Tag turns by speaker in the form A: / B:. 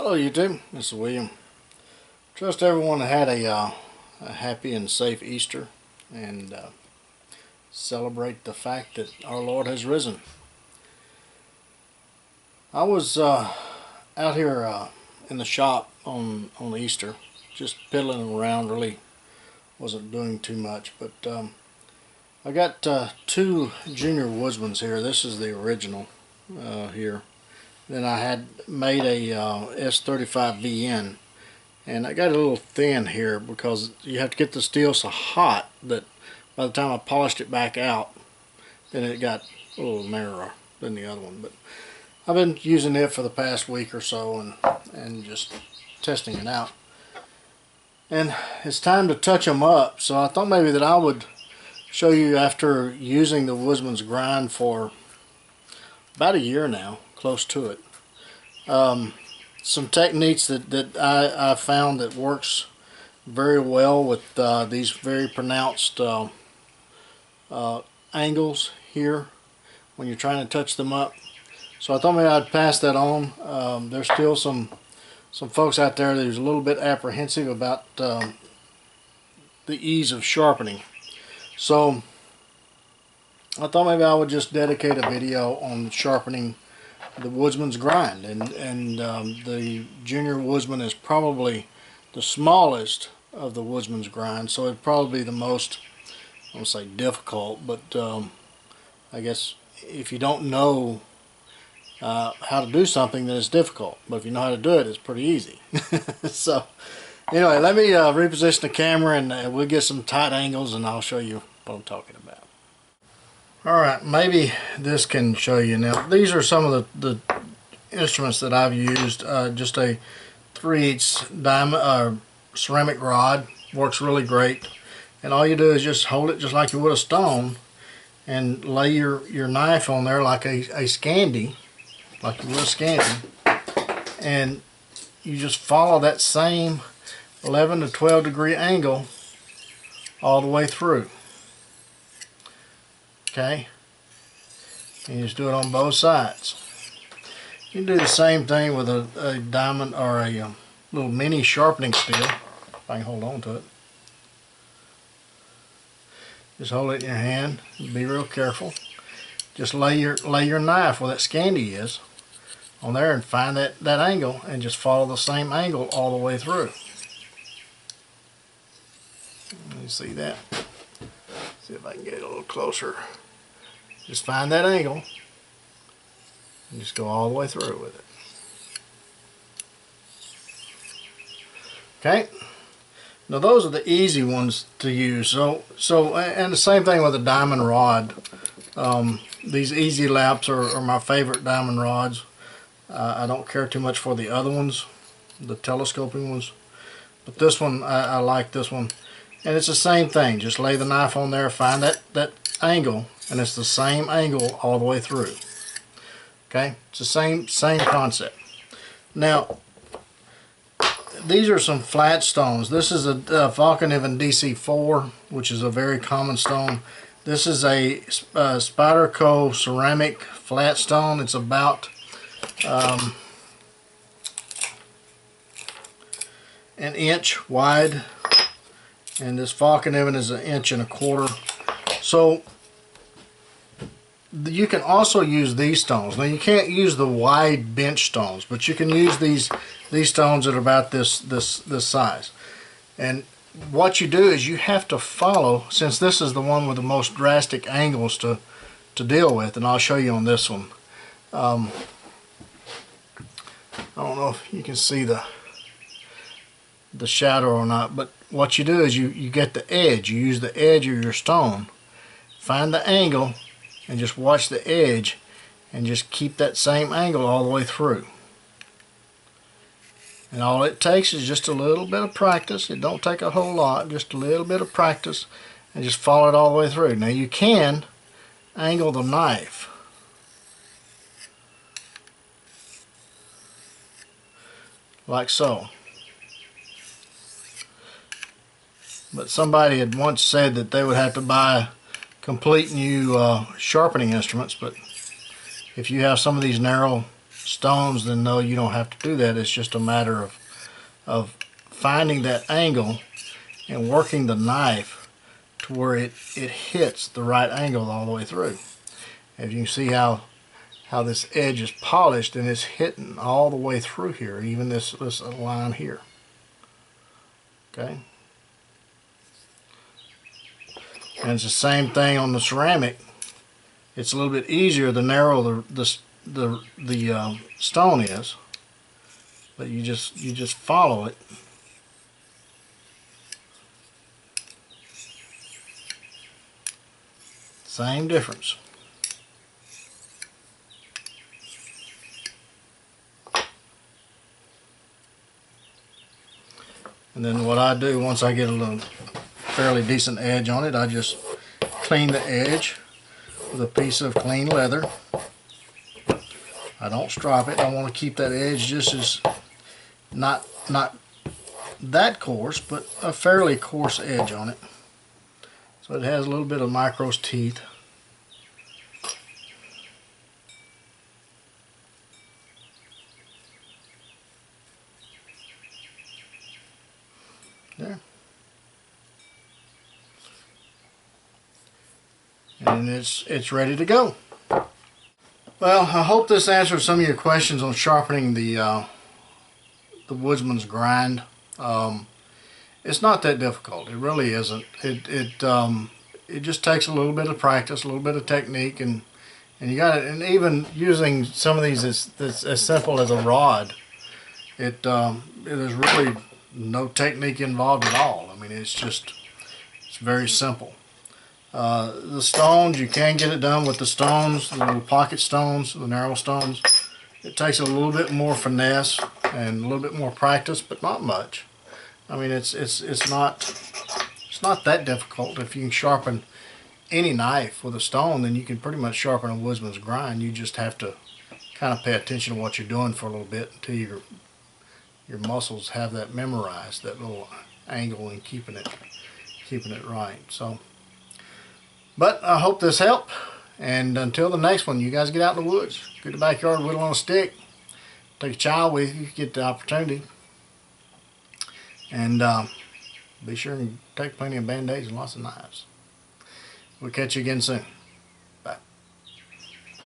A: Hello YouTube, this is William. Trust everyone had a happy and safe Easter and celebrate the fact that our Lord has risen. I was out here in the shop on Easter, just piddling around, really wasn't doing too much, but I got two Junior Woodsmans here. This is the original here. Then I had made a S35VN, and I got it a little thin here because you have to get the steel so hot that by the time I polished it back out, then it got a little narrower than the other one. But I've been using it for the past week or so and just testing it out. And it's time to touch them up, so I thought maybe that I would show you, after using the Woodsman's grind for about a year now, close to it, some techniques that I found that works very well with these very pronounced angles here when you're trying to touch them up. So I thought maybe I'd pass that on. There's still some folks out there who's a little bit apprehensive about the ease of sharpening. So I thought maybe I would just dedicate a video on sharpening the Woodsman's grind, and the Junior Woodsman is probably the smallest of the Woodsman's grind, so it'd probably be the most, I won't say difficult, but I guess if you don't know how to do something, then it's difficult, but if you know how to do it, it's pretty easy. So anyway, let me reposition the camera, and we'll get some tight angles, and I'll show you what I'm talking about. Alright, maybe this can show you. Now, these are some of the instruments that I've used. Just a 3/8 diamond ceramic rod works really great. And all you do is just hold it just like you would a stone and lay your knife on there like a Scandi, like you would a Scandi. And you just follow that same 11 to 12 degree angle all the way through. Okay, and you just do it on both sides. You can do the same thing with a diamond or a little mini sharpening steel, if I can hold on to it. Just hold it in your hand, be real careful. Just lay your knife where that Scandi is on there and find that angle, and just follow the same angle all the way through. You see that? See if I can get it a little closer. Just find that angle and just go all the way through with it. Okay, now those are the easy ones to use. So and the same thing with a diamond rod. These easy laps are my favorite diamond rods. I don't care too much for the other ones, the telescoping ones, but this one, I like this one. And it's the same thing. Just lay the knife on there, find that angle, and it's the same angle all the way through. Okay, it's the same concept. Now, these are some flat stones. This is a Vulcanism DC4, which is a very common stone. This is a Spyderco ceramic flat stone. It's about an inch wide, and this Vulcanism is 1.25 inches. So you can also use these stones. Now, you can't use the wide bench stones, but you can use these stones that are about this size. And what you do is you have to follow, since this is the one with the most drastic angles to deal with, and I'll show you on this one. I don't know if you can see the shadow or not, but what you do is you get the edge. You use the edge of your stone, find the angle, and just watch the edge, and just keep that same angle all the way through. And all it takes is just a little bit of practice. It don't take a whole lot, just a little bit of practice, and just follow it all the way through. Now, you can angle the knife. Like so. But somebody had once said that they would have to buy complete new sharpening instruments, but if you have some of these narrow stones, then no, you don't have to do that. It's just a matter of finding that angle and working the knife to where it hits the right angle all the way through. As you can see how this edge is polished and it's hitting all the way through here, even this line here. Okay. And it's the same thing on the ceramic. It's a little bit easier the narrower the stone is, but you just follow it. Same difference. And then what I do, once I get a little fairly decent edge on it, I just clean the edge with a piece of clean leather. I don't strop it. I want to keep that edge just as not that coarse, but a fairly coarse edge on it. So it has a little bit of micro's teeth. There. And it's ready to go. Well, I hope this answers some of your questions on sharpening the Woodsman's grind. It's not that difficult. It really isn't. It just takes a little bit of practice, a little bit of technique, and you got it. And even using some of these as simple as a rod, it is really no technique involved at all. I mean, it's very simple. The stones, you can get it done with the stones, the little pocket stones, the narrow stones. It takes a little bit more finesse and a little bit more practice, but not much. I mean, it's not that difficult. If you can sharpen any knife with a stone, then you can pretty much sharpen a Woodsman's grind. You just have to kind of pay attention to what you're doing for a little bit until your muscles have that memorized, that little angle, and keeping it right. So, but I hope this helped, and until the next one, you guys get out in the woods, get the backyard, whittle on a stick, take a child with you if you get the opportunity, and be sure and take plenty of band-aids and lots of knives. We'll catch you again soon.